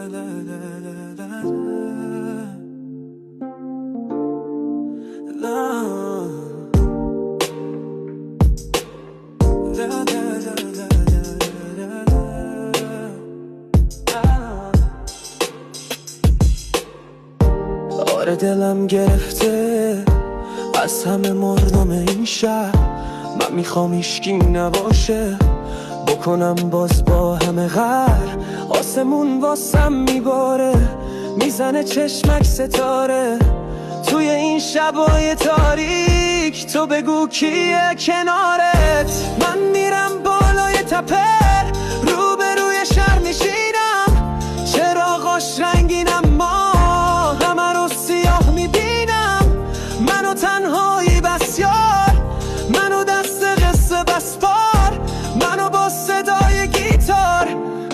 آره دلم گرفته از همه مردم این شهر، من میخوام هیچکی نباشه، بکنم باز با همه غر. آسمون واسم میباره، میزنه چشمک ستاره توی این شبای تاریک. تو بگو کیه کنارت؟ من میرم بالای تپه، روبروی شهر میشینم، چراغاش رنگین اما همه رو سیاه میبینم. منو تنهایی بس یار، منو دست قصه بس پار، منو با صدای گیتار،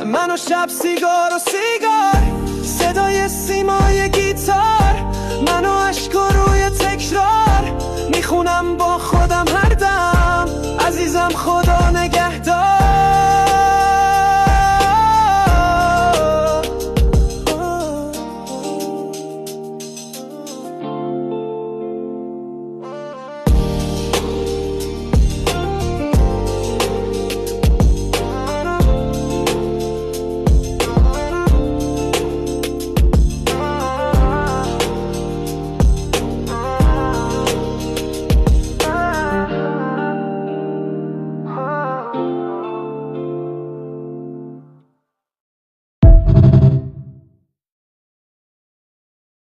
منو شب سیگار و